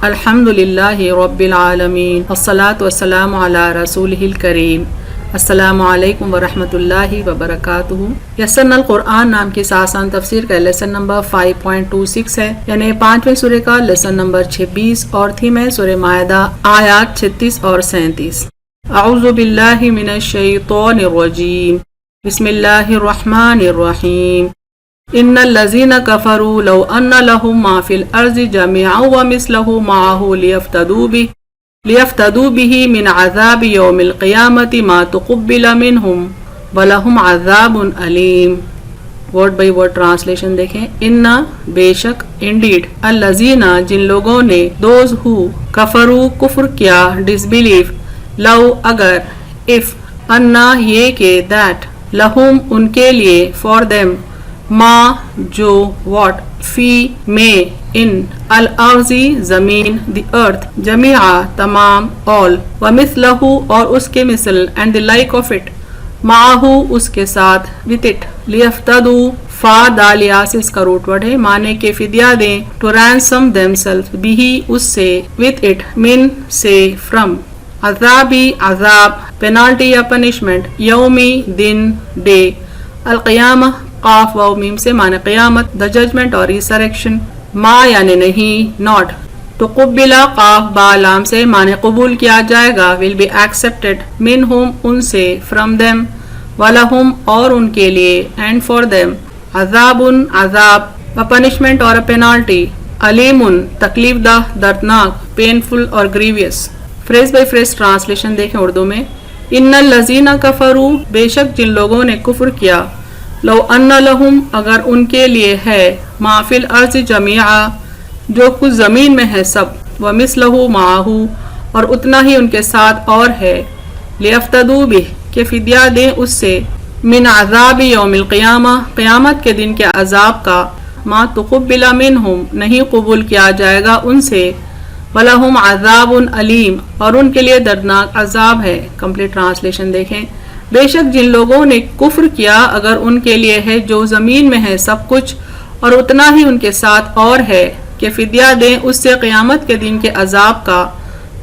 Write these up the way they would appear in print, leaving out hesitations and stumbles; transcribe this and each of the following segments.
الحمدللہ رب العالمین والصلاة والسلام علی رسولہ الکریم۔ السلام علیکم ورحمۃ اللہ وبرکاتہ۔ یسرنا القرآن نام کی آسان تفسیر کا لیسن نمبر 5.26 ہے، یعنی 5ویں سورہ کا لیسن نمبر 26 اور تھیم ہے سورہ مائدہ آیات 36 اور 37۔ اعوذ باللہ من الشیطان الرجیم، بسم اللہ الرحمن الرحیم۔ ان الذین کفروا لو ان لهم ما فی الارض جميعا ومثله معه لیفتدوا به من عذاب یوم القیامة ما تقبل منهم ولهم عذاب علیم۔ ورڈ بائی ورڈ ٹرانسلیشن دیکھیں۔ ان بے شک، انڈیڈ، الذین جن لوگوں نے، دوز ہو کفروا کفر کیا، ڈس بلیو، لو اگر، اف انا یہ کہ، دیٹ، لہم ان کے لیے، فار دیم، ما جو، واٹ، فی میں، ان، الارضی زمین، دی ارتھ، جمیعا تمام، all، ومثلہ اور اس کے مثل، and the like of it, معہو اس کے ساتھ، with it، لیفتدو، فا دالیاس اس کا روٹ ورڈ ہے، معنی کہ فدیہ دیں، to ransom themselves، بھی اس سے، with it، من سے، from، عذابی عذاب، پینالٹی یا پنشمنٹ، یومی دن، ڈے، القیامہ قاف و میم سے معنی قیامت، دا ججمنٹ اور ریسریکشن، ما یعنی نہیں، ناٹ، تقبلا قاف با لام سے معنی قبول کیا جائے گا، will be accepted، منہم ان سے، from them، ولہم اور ان کے لیے، and for them، عذاب عذاب، a punishment اور a penalty، علیم تکلیف دہ، دردناک، painful اور grievous۔ Phrase by phrase translation دیکھیں اردو میں۔ ان الذین کفروا بے شک جن لوگوں نے کفر کیا، لو ان لہم اگر ان کے لیے ہے، ما فی الارض جمیعا جو کچھ زمین میں ہے سب، ومثلہ معہو اور اتنا ہی ان کے ساتھ اور ہے، لیفتدوا بہ کہ فدیہ دیں اس سے، من عذاب یوم القیامہ قیامت کے دن کے عذاب کا، ما تقبل منہم نہیں قبول کیا جائے گا ان سے، وَلَهُمْ عَذَابٌ علیم اور ان کے لیے دردناک عذاب ہے۔ کمپلیٹ ٹرانسلیشن دیکھیں۔ بے شک جن لوگوں نے کفر کیا اگر ان کے لیے ہے جو زمین میں ہے سب کچھ اور اتنا ہی ان کے ساتھ اور ہے، کہ فدیہ دیں اس سے قیامت کے دن کے عذاب کا،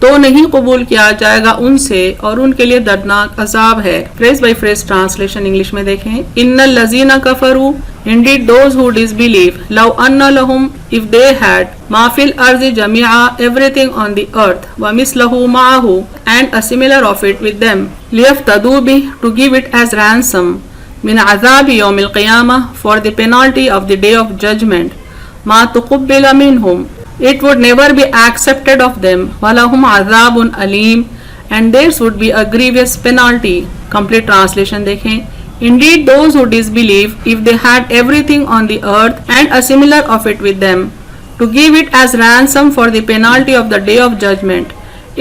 تو نہیں قبول کیا جائے گا ان سے اور ان کے لیے دردناک عذاب ہے۔ Phrase by phrase translation English میں دیکھیں۔ ان الذین کفروا indeed those who disbelieve، لو ان لہم if they had، ما فی الارض جمیعا everything on the earth، ومثلہ معہ and a similar of it with them، لیفتدوا بہ to give it as ransom، من عذاب یوم القیامہ for the penalty of the day of judgment، ما تقبل منہم it would never be accepted of them، وَلَهُمْ عَذَابٌ Aleem and theirs would be a grievous penalty۔ Complete translation دیکھیں۔ Indeed those who disbelieve if they had everything on the earth and a similar of it with them to give it as ransom for the penalty of the day of judgment,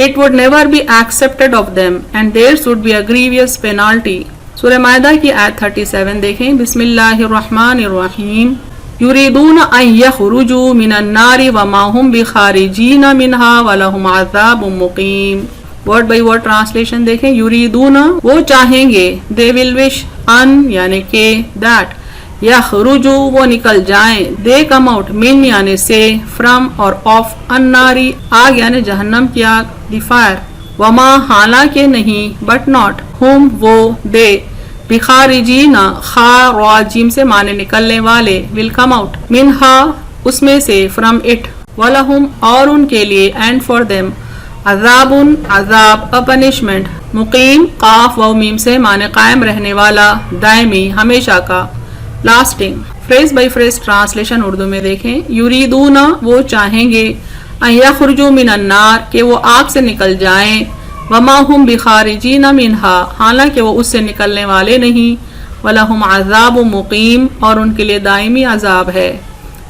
it would never be accepted of them and theirs would be a grievous penalty۔ سورہ مائدہ کی آیت 37 دیکھیں۔ بسم اللہ الرحمن الرحیم۔ یریدون ان یخرجوا من النار وما هم بخارجین منها ولہم عذاب مقیم۔ ورڈ بائی ورڈ ٹرانسلیشن دیکھیں۔ یریدون وہ چاہیں گے، they will wish، ان یعنی کہ، that، یخرجوا وہ نکل جائیں، they come out، من یعنی سے، from اور of، الناری آگ یعنی جہنم کی آگ، the fire، وما حالانکہ نہیں، but not، ہم وہ، they، بخارجین خارجیم سے معنی نکلنے والے، will come out، منہا اس میں سے، from it، ولہم اور ان کے لیے، and for them، عذاب عذاب، a punishment، مقیم قاف و میم سے معنی قائم رہنے والا، دائمی ہمیشہ کا، lasting. Phrase by phrase translation Urdu میں دیکھیں۔ یریدون وہ چاہیں گے، ان یخرجوا من النار کہ وہ آگ سے نکل جائیں، وما هم بخارجین منها حالانکہ وہ اس سے نکلنے والے نہیں، ولہم عذاب مقیم اور ان کے لیے دائمی عذاب ہے۔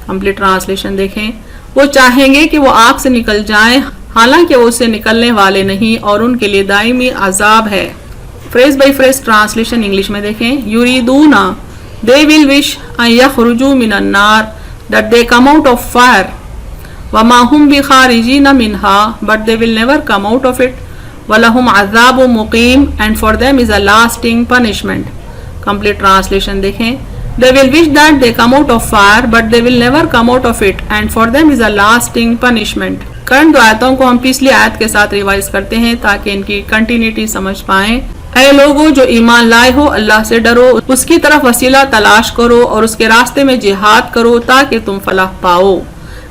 کمپلیٹ ٹرانسلیشن دیکھیں۔ وہ چاہیں گے کہ وہ آگ سے نکل جائیں حالانکہ وہ اس سے نکلنے والے نہیں اور ان کے لیے دائمی عذاب ہے۔ Phrase by phrase translation English میں دیکھیں۔ یریدون they will wish ان یخرجوا من النار that they come out of fire، وما هم بخارجین منها but they will never come out of it، وَلَهُمْ عَذَابٌ مُقِيمٌ and for them is a lasting punishment۔ Complete translation دیکھیں۔ They will wish that they come out of fire but they will never come out of it and for them is a lasting punishment۔ کرنٹ دو آیتوں کو ہم پچھلی آیت کے ساتھ ریوائز کرتے ہیں تاکہ ان کی کنٹینیوٹی سمجھ پائیں. اے لوگو جو ایمان لائے ہو، اللہ سے ڈرو، اس کی طرف وسیلہ تلاش کرو اور اس کے راستے میں جہاد کرو تاکہ تم فلاح پاؤ.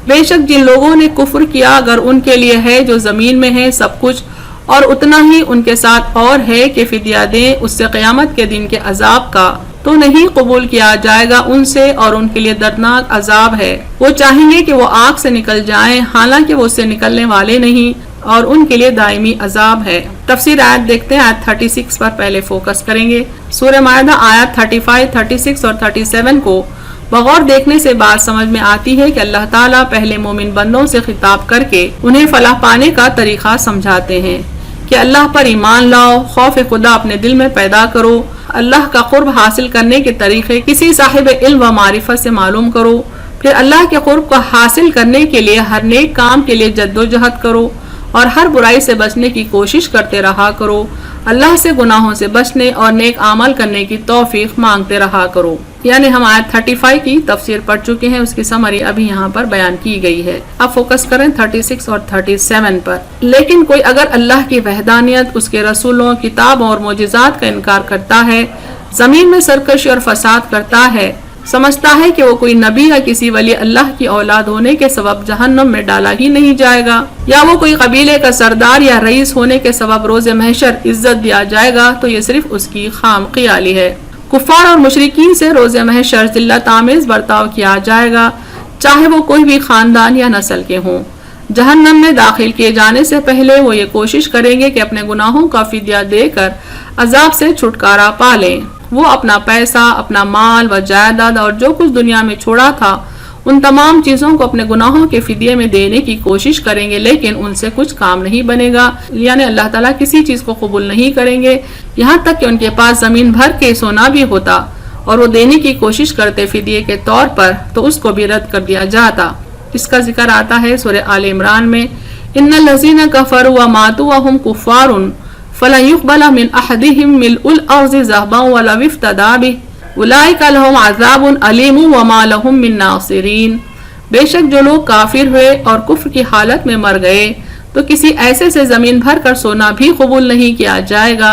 بے شک جن لوگوں نے کفر کیا اگر ان کے لیے ہے جو زمین میں ہے سب کچھ اور اتنا ہی ان کے ساتھ اور ہے کہ فدیہ دیں اس سے قیامت کے دن کے عذاب کا، تو نہیں قبول کیا جائے گا ان سے اور ان کے لیے دردناک عذاب ہے. وہ چاہیں گے کہ وہ آگ سے نکل جائیں حالانکہ وہ اس سے نکلنے والے نہیں اور ان کے لیے دائمی عذاب ہے. تفسیر آیت دیکھتے ہیں. آیت 36 پر پہلے فوکس کریں گے. سورہ مائدہ آیت 35، 36 اور 37 کو بغور دیکھنے سے بات سمجھ میں آتی ہے کہ اللہ تعالیٰ پہلے مومن بندوں سے خطاب کر کے انہیں فلاح پانے کا طریقہ سمجھاتے ہیں کہ اللہ پر ایمان لاؤ، خوف خدا اپنے دل میں پیدا کرو، اللہ کا قرب حاصل کرنے کے طریقے کسی صاحب علم و معرفت سے معلوم کرو، پھر اللہ کے قرب کو حاصل کرنے کے لیے ہر نیک کام کے لیے جد و جہد کرو اور ہر برائی سے بچنے کی کوشش کرتے رہا کرو، اللہ سے گناہوں سے بچنے اور نیک عمل کرنے کی توفیق مانگتے رہا کرو. یعنی ہم آیت 35 کی تفسیر پڑھ چکے ہیں، اس کی سمری ابھی یہاں پر بیان کی گئی ہے. اب فوکس کریں 36 اور 37 پر. لیکن کوئی اگر اللہ کی وحدانیت، اس کے رسولوں، کتابوں اور معجزات کا انکار کرتا ہے، زمین میں سرکشی اور فساد کرتا ہے، سمجھتا ہے کہ وہ کوئی نبی یا کسی ولی اللہ کی اولاد ہونے کے سبب جہنم میں ڈالا ہی نہیں جائے گا، یا وہ کوئی قبیلے کا سردار یا رئیس ہونے کے سبب روز محشر عزت دیا جائے گا، تو یہ صرف اس کی خام خیالی ہے. کفار اور مشرکین سے روز محشر ذلت آمیز برتاؤ کیا جائے گا، چاہے وہ کوئی بھی خاندان یا نسل کے ہوں. جہنم میں داخل کیے جانے سے پہلے وہ یہ کوشش کریں گے کہ اپنے گناہوں کا فدیہ دے کر عذاب سے چھٹکارا پا لیں. وہ اپنا پیسہ، اپنا مال و جائیداد اور جو کچھ دنیا میں چھوڑا تھا ان تمام چیزوں کو اپنے گناہوں کے فدیے میں دینے کی کوشش کریں گے، لیکن ان سے کچھ کام نہیں بنے گا. یعنی اللہ تعالیٰ کسی چیز کو قبول نہیں کریں گے، یہاں تک کہ ان کے پاس زمین بھر کے سونا بھی ہوتا اور وہ دینے کی کوشش کرتے فدیے کے طور پر تو اس کو بھی رد کر دیا جاتا. اس کا ذکر آتا ہے سورہ آل عمران میں، ان الذین کفروا وماتوا وهم کفار فلن يقبل من احدهم ملء الارض ذهبا ولو افتدى به اولئک لهم عذاب علیم وما لهم من ناصرین. بے شک جو لوگ کافر ہوئے اور کفر کی حالت میں مر گئے تو کسی ایسے سے زمین بھر کر سونا بھی قبول نہیں کیا جائے گا،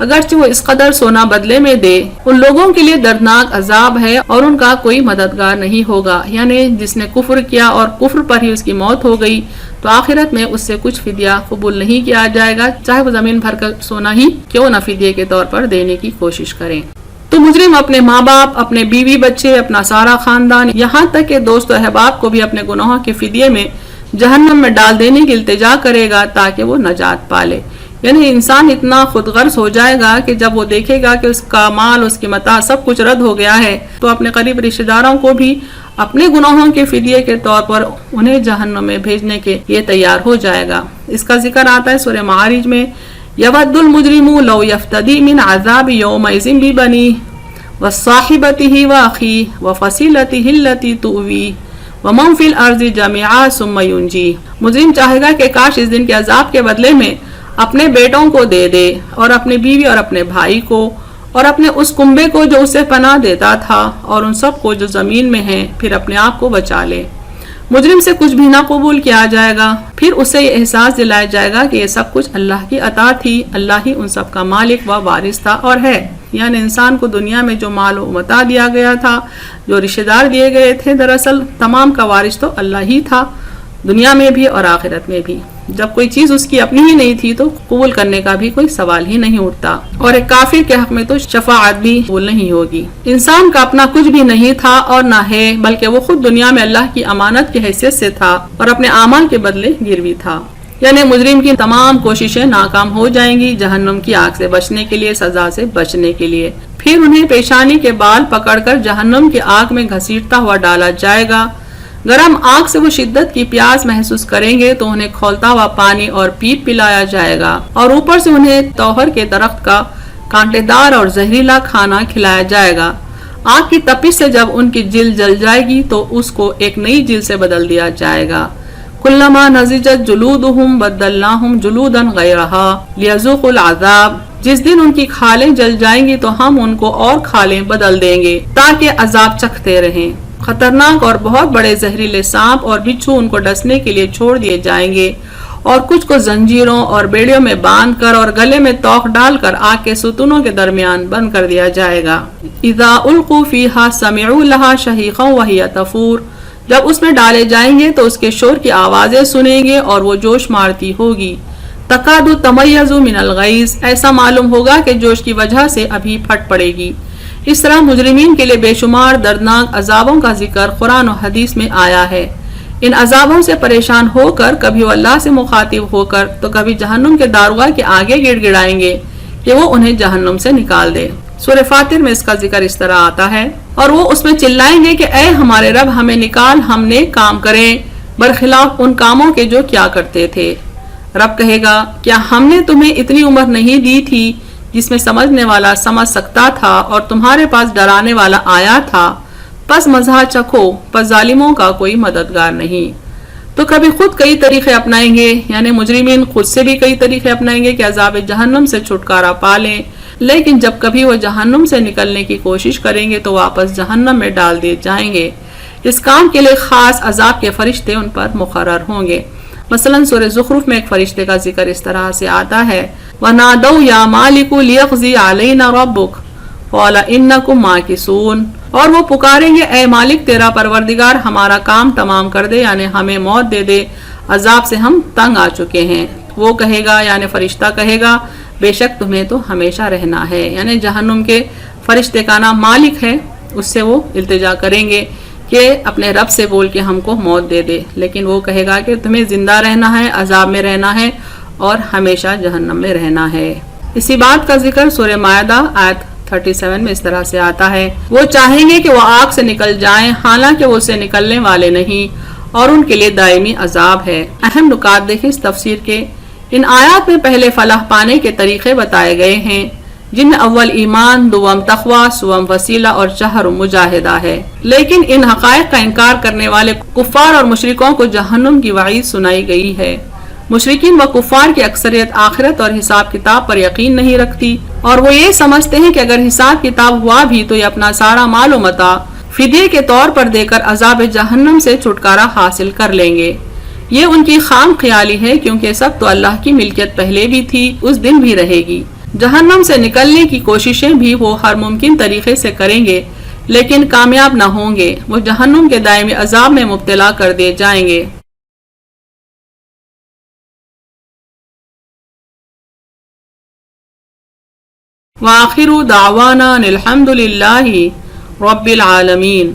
اگرچہ وہ اس قدر سونا بدلے میں دے. ان لوگوں کے لیے دردناک عذاب ہے اور ان کا کوئی مددگار نہیں ہوگا. یعنی جس نے کفر کیا اور کفر پر ہی اس کی موت ہو گئی تو آخرت میں اس سے کچھ فدیہ قبول نہیں کیا جائے گا، چاہے وہ زمین بھر کر سونا ہی کیوں نہ فدیے کے طور پر دینے کی کوشش کریں. تو مجرم اپنے ماں باپ، اپنے بیوی بچے، اپنا سارا خاندان، یہاں تک کہ دوست و احباب کو بھی اپنے گناہوں کے فدیے میں جہنم میں ڈال دینے کی التجا کرے گا تاکہ وہ نجات پالے. یعنی انسان اتنا خود غرض ہو جائے گا کہ جب وہ دیکھے گا کہ اس کا مال، اس کی متاع سب کچھ رد ہو گیا ہے تو اپنے قریب رشتہ داروں کو بھی اپنے گناہوں کے فدیے کے طور پر انہیں جہنم میں بھیجنے کے لیے تیار ہو جائے گا. اس کا ذکر آتا ہے سورہ معارج میں، یود المجرم لو یفتدی من عذاب یومئذ ببنیہ وصاحبتہ واخیہ وفصیلتہ التی تؤویہ ومن فی الارض جميعا ثم ینجیہ. مجرم چاہے گا کہ کاش اس دن کے عذاب کے بدلے میں اپنے بیٹوں کو دے دے اور اپنی بیوی اور اپنے بھائی کو اور اپنے اس کنبے کو جو اسے پناہ دیتا تھا اور ان سب کو جو زمین میں ہیں، پھر اپنے آپ کو بچا لے. مجرم سے کچھ بھی نہ قبول کیا جائے گا، پھر اسے یہ احساس دلایا جائے گا کہ یہ سب کچھ اللہ کی عطا تھی، اللہ ہی ان سب کا مالک و وارث تھا اور ہے. یعنی انسان کو دنیا میں جو مال و متاع دیا گیا تھا، جو رشتہ دار دیے گئے تھے، دراصل تمام کا وارث تو اللہ ہی تھا، دنیا میں بھی اور آخرت میں بھی. جب کوئی چیز اس کی اپنی ہی نہیں تھی تو قبول کرنے کا بھی کوئی سوال ہی نہیں اٹھتا، اور ایک کافر کے حق میں تو شفاعت بھی قبول نہیں ہوگی. انسان کا اپنا کچھ بھی نہیں تھا اور نہ ہے، بلکہ وہ خود دنیا میں اللہ کی امانت کی حیثیت سے تھا اور اپنے اعمال کے بدلے گروی تھا. یعنی مجرم کی تمام کوششیں ناکام ہو جائیں گی جہنم کی آگ سے بچنے کے لیے، سزا سے بچنے کے لیے. پھر انہیں پیشانی کے بال پکڑ کر جہنم کی آگ میں گھسیٹتا ہوا ڈالا جائے گا. گرم آگ سے وہ شدت کی پیاس محسوس کریں گے تو انہیں کھولتا ہوا پانی اور پیپ پلایا جائے گا، اور اوپر سے انہیں توہر کے درخت کا کانٹے دار اور زہریلا کھانا کھلایا جائے گا. آگ کی تپش سے جب ان کی جلد جل جائے گی تو اس کو ایک نئی جلد سے بدل دیا جائے گا. کلما نضجت جلودہم بدلناہم جلودا غیرہا لیذوقوا العذاب. جس دن ان کی کھالیں جل جائیں گی تو ہم ان کو اور کھالیں بدل دیں گے تاکہ عذاب چکھتے رہیں. خطرناک اور بہت بڑے زہریلے سانپ اور بچھو ان کو ڈسنے کے لیے چھوڑ دیے جائیں گے، اور کچھ کو زنجیروں اور بیڑیوں میں باندھ کر اور گلے میں توق ڈال کر آگ کے ستونوں کے درمیان بند کر دیا جائے گا۔ اذا القوا فیہا سمعوا لہا شہیقا وہی تفور، جب اس میں ڈالے جائیں گے تو اس کے شور کی آوازیں سنیں گے اور وہ جوش مارتی ہوگی۔ تکاد تمیز من الغیظ، ایسا معلوم ہوگا کہ جوش کی وجہ سے ابھی پھٹ پڑے گی۔ اس طرح مجرمین کے لیے بے شمار دردناک عذابوں کا ذکر قرآن و حدیث میں آیا ہے۔ ان عذابوں سے پریشان ہو کر کبھی وہ اللہ سے مخاطب ہو کر تو کبھی جہنم کے داروغہ کے آگے گڑ گڑائیں گے کہ وہ انہیں جہنم سے نکال دے۔ سورہ فاتر میں اس کا ذکر اس طرح آتا ہے، اور وہ اس میں چلائیں گے کہ اے ہمارے رب ہمیں نکال، ہم نیک کام کریں برخلاف ان کاموں کے جو کیا کرتے تھے۔ رب کہے گا کیا ہم نے تمہیں اتنی عمر نہیں دی تھی جس میں سمجھنے والا سمجھ سکتا تھا اور تمہارے پاس ڈرانے والا آیا تھا؟ پس مزہ چکھو، پس ظالموں کا کوئی مددگار نہیں۔ تو کبھی خود کئی طریقے اپنائیں گے، یعنی مجرمین خود سے بھی کئی طریقے اپنائیں گے کہ عذاب جہنم سے چھٹکارا پا لیں، لیکن جب کبھی وہ جہنم سے نکلنے کی کوشش کریں گے تو واپس جہنم میں ڈال دیے جائیں گے۔ اس کام کے لیے خاص عذاب کے فرشتے ان پر مقرر ہوں گے۔ مثلا سورہ زخرف میں ایک فرشتے کا ذکر اس طرح سے آتا ہے، وَنَادَوْا يَا مَالِكُ لِيَقْضِيَ عَلَيْنَا رَبُّكَ قَالَ إِنَّكُمْ مَاكِثُونَ، اور وہ پکاریں گے اے مالک تیرا پروردگار ہمارا کام تمام کر دے، یعنی ہمیں موت دے دے، عذاب سے ہم تنگ آ چکے ہیں۔ وہ کہے گا یعنی فرشتہ کہے گا بے شک تمہیں تو ہمیشہ رہنا ہے، یعنی جہنم کے فرشتے کا نام مالک ہے، اس سے وہ التجا کریں گے کہ اپنے رب سے بول کے ہم کو موت دے دے، لیکن وہ کہے گا کہ تمہیں زندہ رہنا ہے، عذاب میں رہنا ہے اور ہمیشہ جہنم میں رہنا ہے۔ اسی بات کا ذکر سورہ مائدہ آیت 37 میں اس طرح سے آتا ہے، وہ چاہیں گے کہ وہ آگ سے نکل جائیں حالانکہ وہ اسے نکلنے والے نہیں، اور ان کے لیے دائمی عذاب ہے۔ اہم نکات دیکھیں اس تفسیر کے۔ ان آیات میں پہلے فلاح پانے کے طریقے بتائے گئے ہیں، جن میں اول ایمان، دوم تقوی، سوم وسیلہ اور چہر مجاہدہ ہے، لیکن ان حقائق کا انکار کرنے والے کفار اور مشرکوں کو جہنم کی وعید سنائی گئی ہے۔ مشرکین و کفار کی اکثریت آخرت اور حساب کتاب پر یقین نہیں رکھتی، اور وہ یہ سمجھتے ہیں کہ اگر حساب کتاب ہوا بھی تو یہ اپنا سارا مال و متاع فدیے کے طور پر دے کر عذاب جہنم سے چھٹکارا حاصل کر لیں گے۔ یہ ان کی خام خیالی ہے، کیونکہ سب تو اللہ کی ملکیت پہلے بھی تھی، اس دن بھی رہے گی۔ جہنم سے نکلنے کی کوششیں بھی وہ ہر ممکن طریقے سے کریں گے، لیکن کامیاب نہ ہوں گے، وہ جہنم کے دائمی عذاب میں مبتلا کر دیے جائیں گے۔ وآخر دعوانا الحمد للہ رب العالمین۔